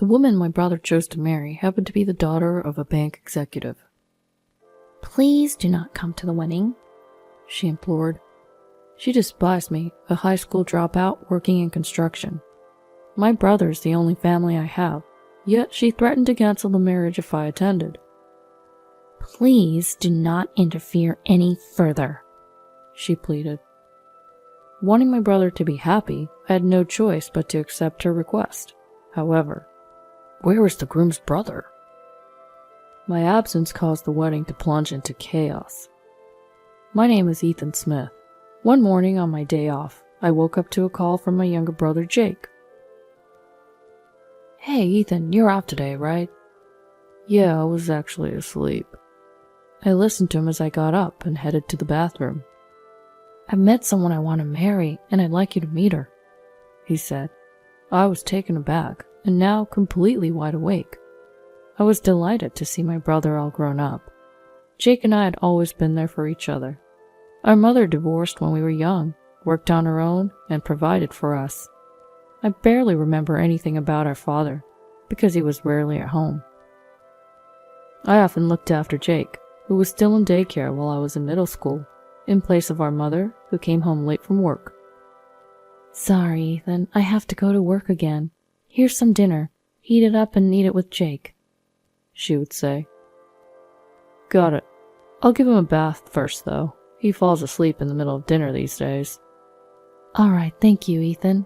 The woman my brother chose to marry happened to be the daughter of a bank executive. "Please do not come to the wedding," she implored. She despised me, a high school dropout working in construction. My brother is the only family I have, yet she threatened to cancel the marriage if I attended. "Please do not interfere any further," she pleaded. Wanting my brother to be happy, I had no choice but to accept her request. However, where was the groom's brother? My absence caused the wedding to plunge into chaos. My name is Ethan Smith. One morning on my day off, I woke up to a call from my younger brother Jake. "Hey Ethan, you're off today, right?" Yeah, I was actually asleep. I listened to him as I got up and headed to the bathroom. "I've met someone I want to marry, and I'd like you to meet her," he said. I was taken aback, and now completely wide awake. I was delighted to see my brother all grown up. Jake and I had always been there for each other. Our mother divorced when we were young, worked on her own, and provided for us. I barely remember anything about our father, because he was rarely at home. I often looked after Jake, who was still in daycare while I was in middle school, in place of our mother, who came home late from work. "Sorry, Ethan, I have to go to work again. Here's some dinner. Heat it up and eat it with Jake," she would say. Got it. I'll give him a bath first, though. He falls asleep in the middle of dinner these days. "All right, thank you, Ethan."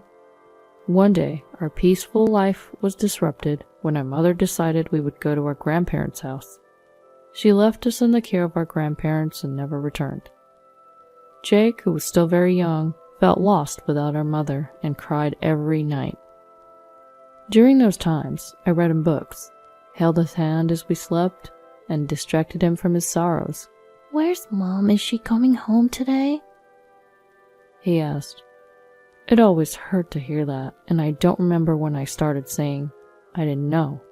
One day, our peaceful life was disrupted when our mother decided we would go to our grandparents' house. She left us in the care of our grandparents and never returned. Jake, who was still very young, felt lost without our mother and cried every night. During those times, I read him books, held his hand as we slept, and distracted him from his sorrows. "Where's Mom? Is she coming home today?" he asked. It always hurt to hear that, and I don't remember when I started saying I didn't know.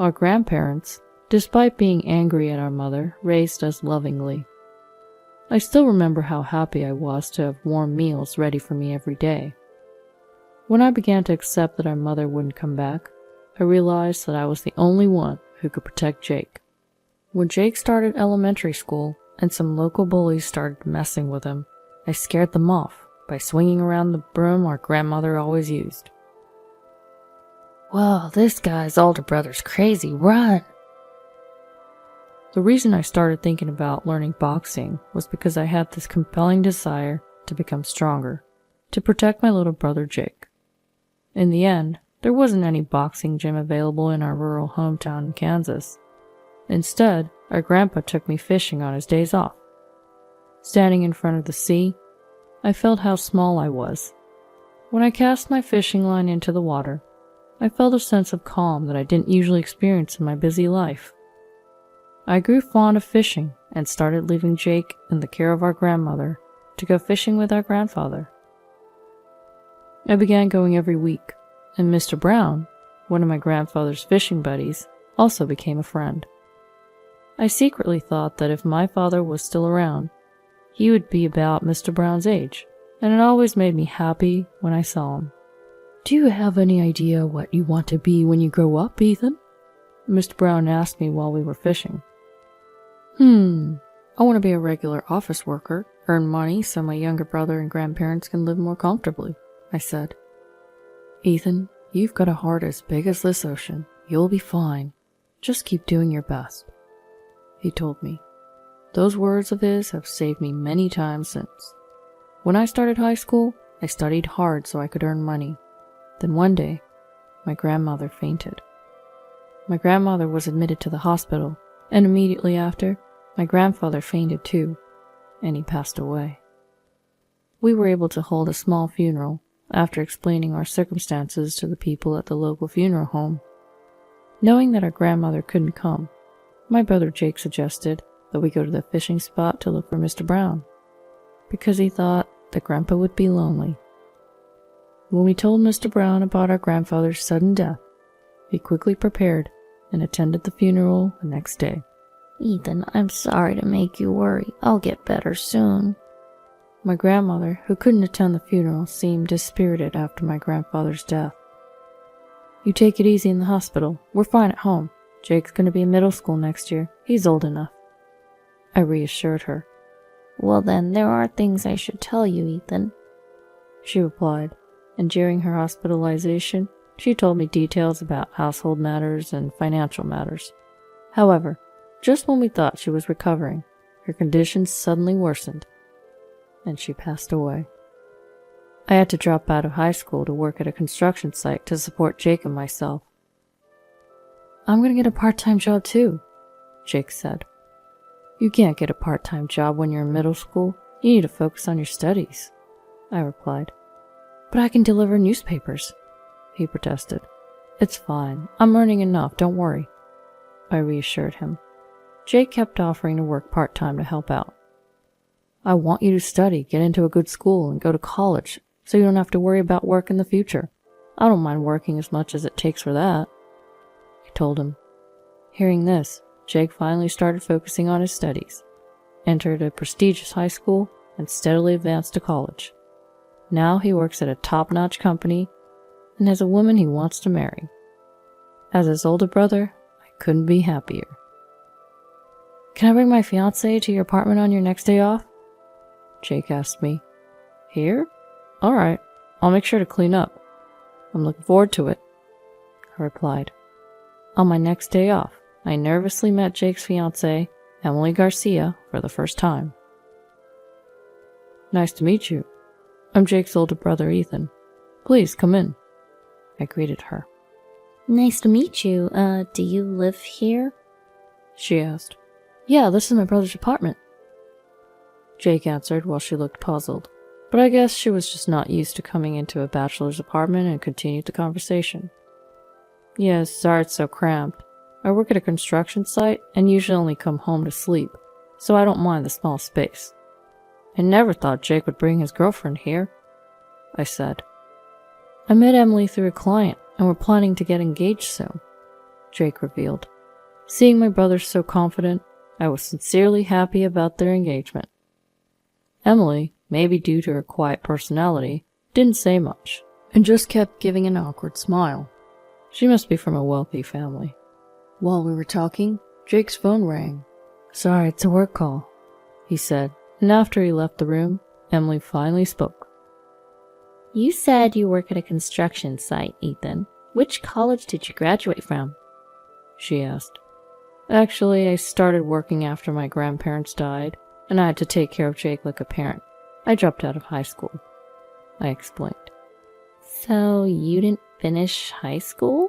Our grandparents, despite being angry at our mother, raised us lovingly. I still remember how happy I was to have warm meals ready for me every day. When I began to accept that our mother wouldn't come back, I realized that I was the only one who could protect Jake. When Jake started elementary school and some local bullies started messing with him, I scared them off by swinging around the broom our grandmother always used. "Whoa, this guy's older brother's crazy. Run!" The reason I started thinking about learning boxing was because I had this compelling desire to become stronger, to protect my little brother Jake. In the end, there wasn't any boxing gym available in our rural hometown in Kansas. Instead, our grandpa took me fishing on his days off. Standing in front of the sea, I felt how small I was. When I cast my fishing line into the water, I felt a sense of calm that I didn't usually experience in my busy life. I grew fond of fishing and started leaving Jake in the care of our grandmother to go fishing with our grandfather. I began going every week, and Mr. Brown, one of my grandfather's fishing buddies, also became a friend. I secretly thought that if my father was still around, he would be about Mr. Brown's age, and it always made me happy when I saw him. "Do you have any idea what you want to be when you grow up, Ethan?" Mr. Brown asked me while we were fishing. I want to be a regular office worker, earn money so my younger brother and grandparents can live more comfortably," I said. "Ethan, you've got a heart as big as this ocean. You'll be fine. Just keep doing your best," he told me. Those words of his have saved me many times since. When I started high school, I studied hard so I could earn money. Then one day, my grandmother fainted. My grandmother was admitted to the hospital, and immediately after, my grandfather fainted too, and he passed away. We were able to hold a small funeral after explaining our circumstances to the people at the local funeral home. Knowing that our grandmother couldn't come, my brother Jake suggested that we go to the fishing spot to look for Mr. Brown, because he thought that Grandpa would be lonely. When we told Mr. Brown about our grandfather's sudden death, he quickly prepared and attended the funeral the next day. "Ethan, I'm sorry to make you worry. I'll get better soon." My grandmother, who couldn't attend the funeral, seemed dispirited after my grandfather's death. You take it easy in the hospital. We're fine at home. Jake's gonna be in middle school next year. He's old enough. I reassured her. Well then, there are things I should tell you, Ethan, she replied, and during her hospitalization, she told me details about household matters and financial matters. However, just when we thought she was recovering, her condition suddenly worsened, and she passed away. I had to drop out of high school to work at a construction site to support Jake and myself. I'm gonna get a part-time job too, Jake said. You can't get a part-time job when you're in middle school. You need to focus on your studies, I replied. But I can deliver newspapers, he protested. It's fine. I'm earning enough, don't worry, I reassured him. Jake kept offering to work part-time to help out. I want you to study, get into a good school, and go to college, so you don't have to worry about work in the future. I don't mind working as much as it takes for that, I told him. Hearing this, Jake finally started focusing on his studies, entered a prestigious high school, and steadily advanced to college. Now he works at a top-notch company and has a woman he wants to marry. As his older brother, I couldn't be happier. Can I bring my fiancé to your apartment on your next day off? Jake asked me. Here? All right, I'll make sure to clean up. I'm looking forward to it, I replied. On my next day off, I nervously met Jake's fiancée, Emily Garcia, for the first time. Nice to meet you. I'm Jake's older brother, Ethan. Please come in, I greeted her. Nice to meet you. Do you live here? She asked. Yeah, this is my brother's apartment, Jake answered while she looked puzzled. But I guess she was just not used to coming into a bachelor's apartment and continued the conversation. Yes, sorry it's so cramped. I work at a construction site and usually only come home to sleep, so I don't mind the small space. I never thought Jake would bring his girlfriend here, I said. I met Emily through a client and we're planning to get engaged soon, Jake revealed. Seeing my brother so confident, I was sincerely happy about their engagement. Emily, maybe due to her quiet personality, didn't say much, and just kept giving an awkward smile. She must be from a wealthy family. While we were talking, Jake's phone rang. Sorry, it's a work call, he said, and after he left the room, Emily finally spoke. You said you work at a construction site, Ethan. Which college did you graduate from? She asked. Actually, I started working after my grandparents died, and I had to take care of Jake like a parent. I dropped out of high school, I explained. So you didn't finish high school?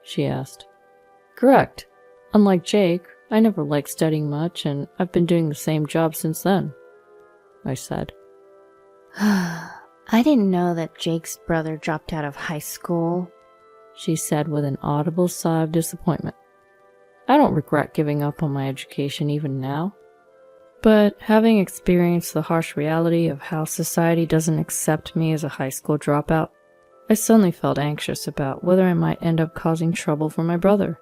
She asked. Correct. Unlike Jake, I never liked studying much, and I've been doing the same job since then, I said. I didn't know that Jake's brother dropped out of high school, she said with an audible sigh of disappointment. I don't regret giving up on my education even now. But having experienced the harsh reality of how society doesn't accept me as a high school dropout, I suddenly felt anxious about whether I might end up causing trouble for my brother.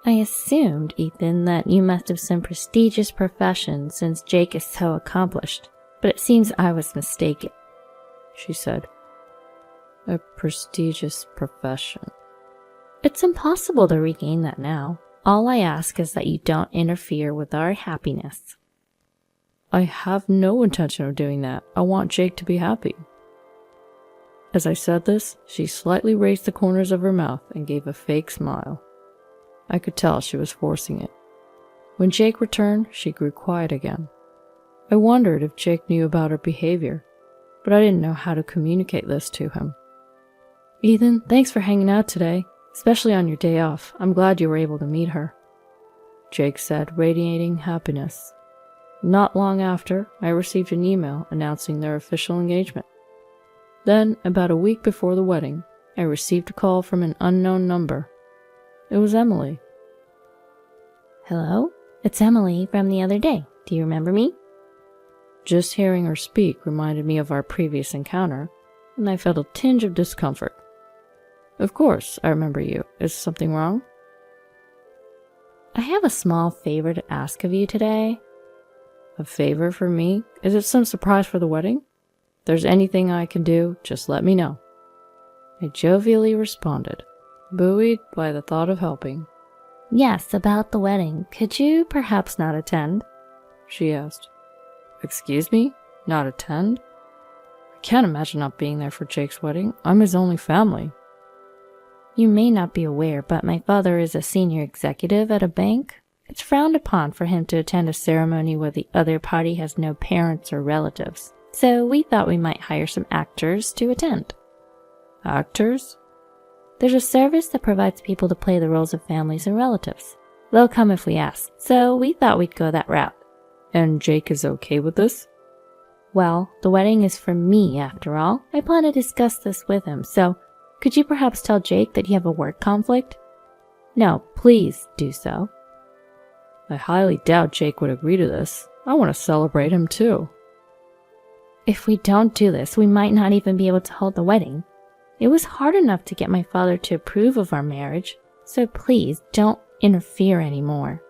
I assumed, Ethan, that you must have some prestigious profession since Jake is so accomplished, but it seems I was mistaken, she said. A prestigious profession. It's impossible to regain that now. All I ask is that you don't interfere with our happiness. I have no intention of doing that. I want Jake to be happy. As I said this, she slightly raised the corners of her mouth and gave a fake smile. I could tell she was forcing it. When Jake returned, she grew quiet again. I wondered if Jake knew about her behavior, but I didn't know how to communicate this to him. Ethan, thanks for hanging out today, especially on your day off. I'm glad you were able to meet her, Jake said, radiating happiness. Not long after, I received an email announcing their official engagement. Then, about a week before the wedding, I received a call from an unknown number. It was Emily. Hello? It's Emily from the other day. Do you remember me? Just hearing her speak reminded me of our previous encounter, and I felt a tinge of discomfort. Of course, I remember you. Is something wrong? I have a small favor to ask of you today. A favor for me? Is it some surprise for the wedding? If there's anything I can do, just let me know. I jovially responded, buoyed by the thought of helping. Yes, about the wedding. Could you perhaps not attend? She asked. Excuse me? Not attend? I can't imagine not being there for Jake's wedding. I'm his only family. You may not be aware, but my father is a senior executive at a bank. It's frowned upon for him to attend a ceremony where the other party has no parents or relatives. So we thought we might hire some actors to attend. Actors? There's a service that provides people to play the roles of families and relatives. They'll come if we ask, so we thought we'd go that route. And Jake is okay with this? Well, the wedding is for me, after all. I plan to discuss this with him, so could you perhaps tell Jake that you have a work conflict? No, please do so. I highly doubt Jake would agree to this. I want to celebrate him too. If we don't do this, we might not even be able to hold the wedding. It was hard enough to get my father to approve of our marriage, so please don't interfere anymore.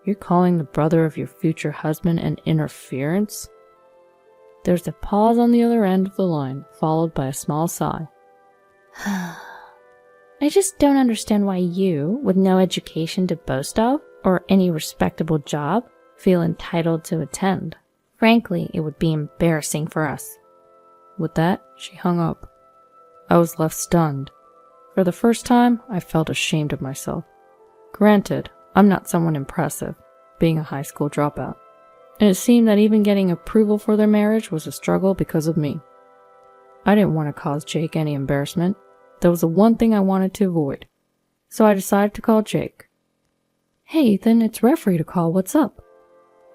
You're calling the brother of your future husband an interference? There's a pause on the other end of the line, followed by a small sigh. I just don't understand why you, with no education to boast of, or any respectable job, feel entitled to attend. Frankly, it would be embarrassing for us. With that, she hung up. I was left stunned. For the first time, I felt ashamed of myself. Granted, I'm not someone impressive, being a high school dropout, and it seemed that even getting approval for their marriage was a struggle because of me. I didn't want to cause Jake any embarrassment. That was the one thing I wanted to avoid. So I decided to call Jake. Hey Ethan, it's referee to call, what's up?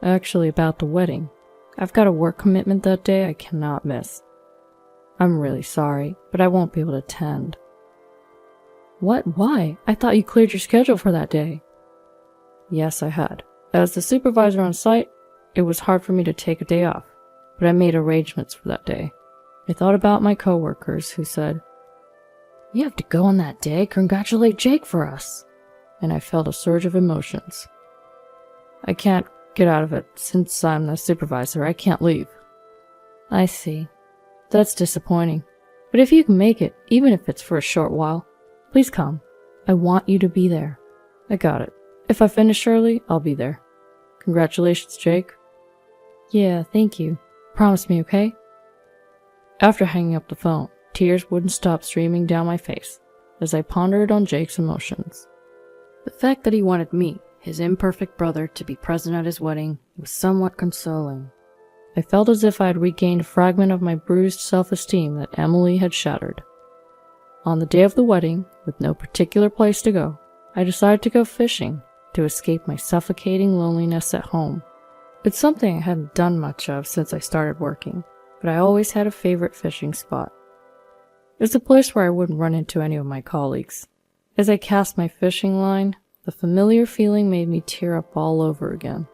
Actually, about the wedding. I've got a work commitment that day I cannot miss. I'm really sorry, but I won't be able to attend. What? Why? I thought you cleared your schedule for that day. Yes, I had. As the supervisor on site, it was hard for me to take a day off, but I made arrangements for that day. I thought about my coworkers who said, "You have to go on that day, congratulate Jake for us." And I felt a surge of emotions. I can't get out of it. Since I'm the supervisor, I can't leave. I see. That's disappointing. But if you can make it, even if it's for a short while, please come. I want you to be there. I got it. If I finish early, I'll be there. Congratulations, Jake. Yeah, thank you. Promise me, okay? After hanging up the phone, tears wouldn't stop streaming down my face as I pondered on Jake's emotions. The fact that he wanted me, his imperfect brother, to be present at his wedding was somewhat consoling. I felt as if I had regained a fragment of my bruised self-esteem that Emily had shattered. On the day of the wedding, with no particular place to go, I decided to go fishing to escape my suffocating loneliness at home. It's something I hadn't done much of since I started working, but I always had a favorite fishing spot. It's a place where I wouldn't run into any of my colleagues. As I cast my fishing line, the familiar feeling made me tear up all over again.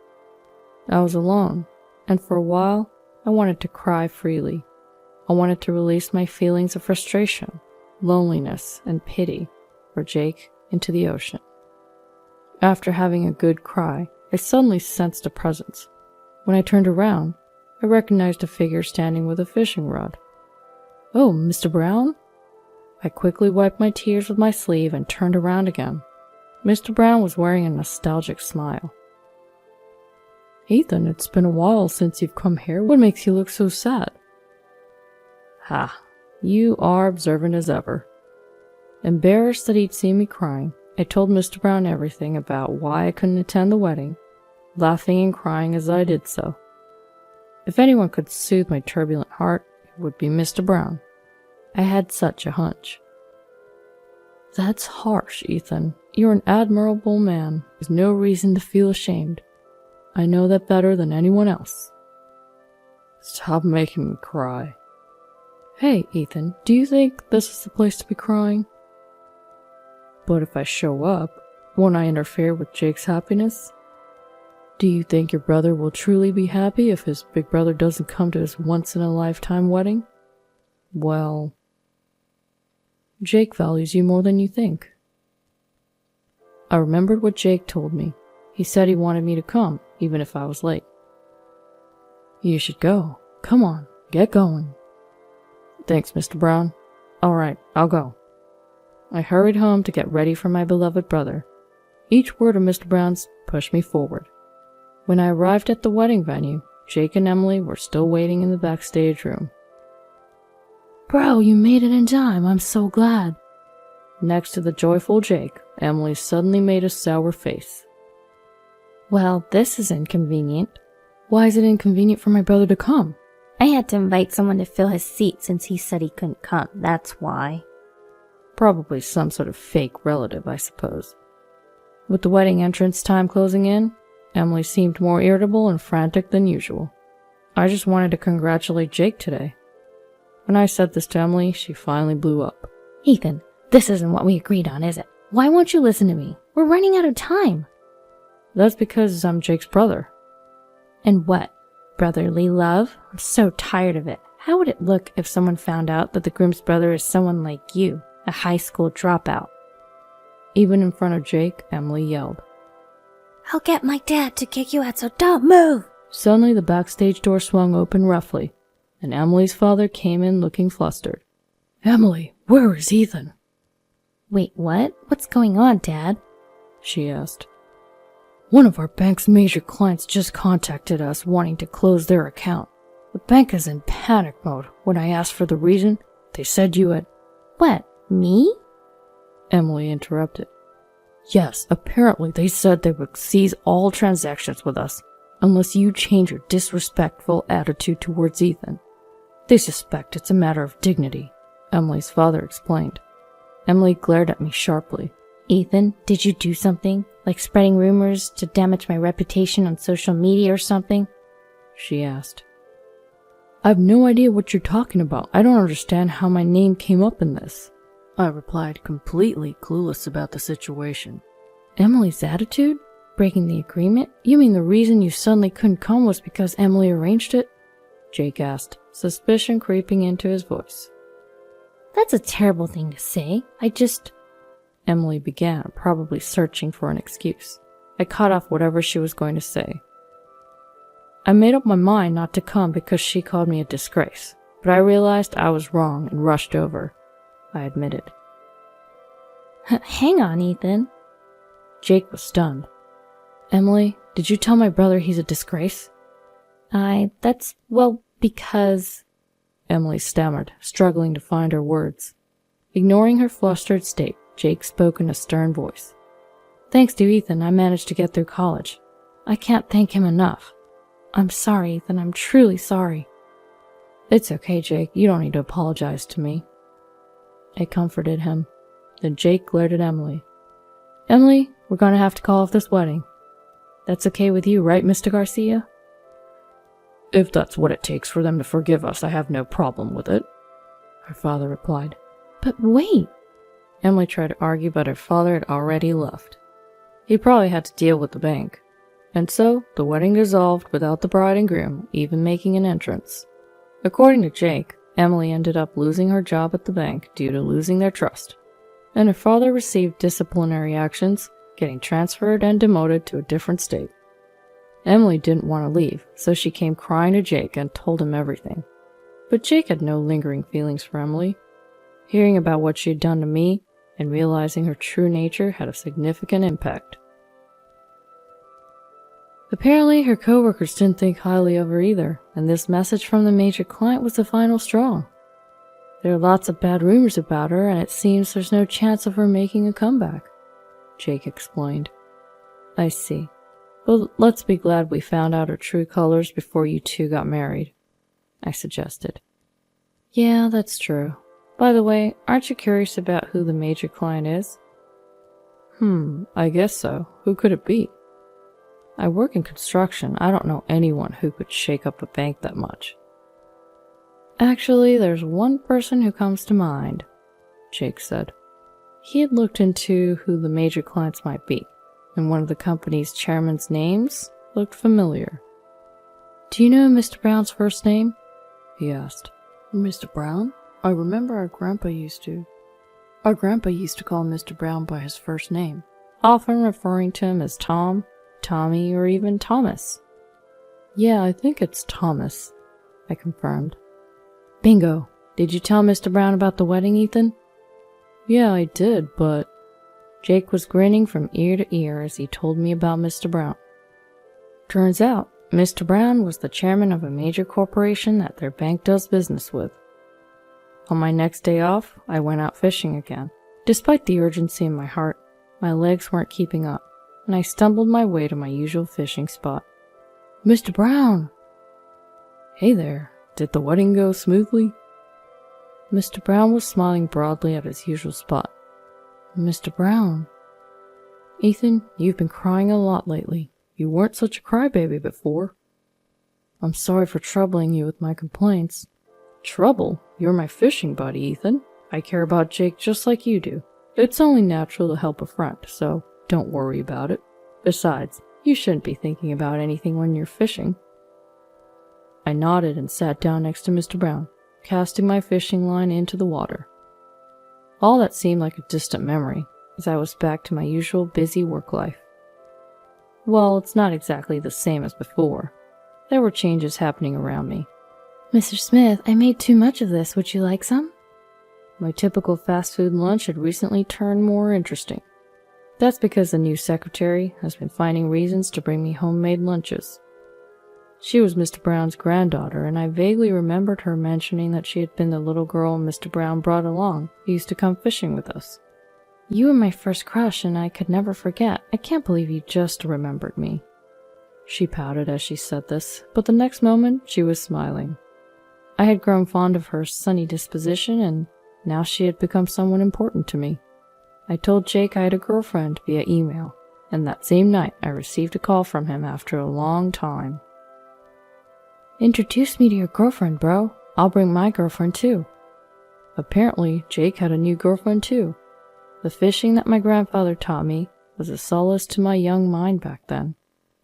I was alone, and for a while, I wanted to cry freely. I wanted to release my feelings of frustration, loneliness, and pity for Jake into the ocean. After having a good cry, I suddenly sensed a presence. When I turned around, I recognized a figure standing with a fishing rod. "Oh, Mr. Brown?" I quickly wiped my tears with my sleeve and turned around again. Mr. Brown was wearing a nostalgic smile. "Ethan, it's been a while since you've come here. What makes you look so sad?" "Ha, you are observant as ever." Embarrassed that he'd seen me crying, I told Mr. Brown everything about why I couldn't attend the wedding, laughing and crying as I did so. If anyone could soothe my turbulent heart, it would be Mr. Brown. I had such a hunch. "That's harsh, Ethan. You're an admirable man. There's no reason to feel ashamed. I know that better than anyone else." Stop making me cry. "Hey, Ethan, do you think this is the place to be crying?" "But if I show up, won't I interfere with Jake's happiness? Do you think your brother will truly be happy if his big brother doesn't come to his once-in-a-lifetime wedding?" "Well, Jake values you more than you think." I remembered what Jake told me. He said he wanted me to come, even if I was late. "You should go. Come on, get going." "Thanks, Mr. Brown. All right, I'll go. I hurried home to get ready for my beloved brother. Each word of Mr. Brown's pushed me forward. When I arrived at the wedding venue, Jake and Emily were still waiting in the backstage room. Bro, you made it in time. I'm so glad. Next to the joyful Jake, Emily suddenly made a sour face. Well, this is inconvenient. Why is it inconvenient for my brother to come? I had to invite someone to fill his seat since he said he couldn't come. That's why. Probably some sort of fake relative, I suppose. With the wedding entrance time closing in, Emily seemed more irritable and frantic than usual. I just wanted to congratulate Jake today. When I said this to Emily, she finally blew up. Ethan, this isn't what we agreed on, is it? Why won't you listen to me? We're running out of time. That's because I'm Jake's brother. And what? Brotherly love? I'm so tired of it. How would it look if someone found out that the groom's brother is someone like you, a high school dropout? Even in front of Jake, Emily yelled. I'll get my dad to kick you out, so don't move! Suddenly, the backstage door swung open roughly, and Emily's father came in looking flustered. Emily, where is Ethan? Wait, what? What's going on, Dad? She asked. One of our bank's major clients just contacted us wanting to close their account. The bank is in panic mode. When I asked for the reason, they said you had... What, me? Emily interrupted. Yes, apparently they said they would seize all transactions with us, unless you change your disrespectful attitude towards Ethan. They suspect it's a matter of dignity, Emily's father explained. Emily glared at me sharply. Ethan, did you do something? Like spreading rumors to damage my reputation on social media or something? She asked. I have no idea what you're talking about. I don't understand how my name came up in this. I replied, completely clueless about the situation. Emily's attitude? Breaking the agreement? You mean the reason you suddenly couldn't come was because Emily arranged it? Jake asked, suspicion creeping into his voice. That's a terrible thing to say. Emily began, probably searching for an excuse. I cut off whatever she was going to say. I made up my mind not to come because she called me a disgrace, but I realized I was wrong and rushed over. I admitted. Hang on, Ethan. Jake was stunned. Emily, did you tell my brother he's a disgrace? Because... Emily stammered, struggling to find her words. Ignoring her flustered state, Jake spoke in a stern voice. Thanks to Ethan, I managed to get through college. I can't thank him enough. I'm sorry, Ethan. I'm truly sorry. It's okay, Jake. You don't need to apologize to me. I comforted him. Then Jake glared at Emily. Emily, we're going to have to call off this wedding. That's okay with you, right, Mr. Garcia? If that's what it takes for them to forgive us, I have no problem with it, her father replied. But wait. Emily tried to argue, but her father had already left. He probably had to deal with the bank. And so, the wedding dissolved without the bride and groom even making an entrance. According to Jake, Emily ended up losing her job at the bank due to losing their trust, and her father received disciplinary actions, getting transferred and demoted to a different state. Emily didn't want to leave, so she came crying to Jake and told him everything. But Jake had no lingering feelings for Emily. Hearing about what she had done to me and realizing her true nature had a significant impact. Apparently, her coworkers didn't think highly of her either, and this message from the major client was the final straw. There are lots of bad rumors about her, and it seems there's no chance of her making a comeback, Jake explained. I see. Well, let's be glad we found out her true colors before you two got married, I suggested. Yeah, that's true. By the way, aren't you curious about who the major client is? I guess so. Who could it be? I work in construction. I don't know anyone who could shake up a bank that much. Actually, there's one person who comes to mind, Jake said. He had looked into who the major clients might be, and one of the company's chairman's names looked familiar. Do you know Mr. Brown's first name? He asked. Mr. Brown? I remember our grandpa used to call Mr. Brown by his first name, often referring to him as Tom, Tommy, or even Thomas. Yeah, I think it's Thomas, I confirmed. Bingo, Did you tell Mr. Brown about the wedding, Ethan? Yeah, I did, but... Jake was grinning from ear to ear as he told me about Mr. Brown. Turns out, Mr. Brown was the chairman of a major corporation that their bank does business with. On my next day off, I went out fishing again. Despite the urgency in my heart, my legs weren't keeping up, and I stumbled my way to my usual fishing spot. Mr. Brown! Hey there, did the wedding go smoothly? Mr. Brown was smiling broadly at his usual spot. Mr. Brown. Ethan, you've been crying a lot lately. You weren't such a crybaby before. I'm sorry for troubling you with my complaints. Trouble? You're my fishing buddy, Ethan. I care about Jake just like you do. It's only natural to help a friend, so don't worry about it. Besides, you shouldn't be thinking about anything when you're fishing. I nodded and sat down next to Mr. Brown, casting my fishing line into the water. All that seemed like a distant memory, as I was back to my usual busy work life. Well, it's not exactly the same as before. There were changes happening around me. Mr. Smith, I made too much of this. Would you like some? My typical fast food lunch had recently turned more interesting. That's because the new secretary has been finding reasons to bring me homemade lunches. She was Mr. Brown's granddaughter, and I vaguely remembered her mentioning that she had been the little girl Mr. Brown brought along who used to come fishing with us. You were my first crush, and I could never forget. I can't believe you just remembered me. She pouted as she said this, but the next moment she was smiling. I had grown fond of her sunny disposition, and now she had become someone important to me. I told Jake I had a girlfriend via email, and that same night I received a call from him after a long time. Introduce me to your girlfriend, bro. I'll bring my girlfriend too. Apparently, Jake had a new girlfriend too. The fishing that my grandfather taught me was a solace to my young mind back then.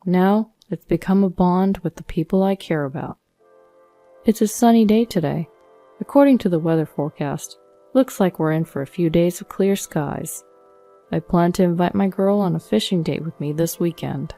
Now, it's become a bond with the people I care about. It's a sunny day today. According to the weather forecast, looks like we're in for a few days of clear skies. I plan to invite my girl on a fishing date with me this weekend.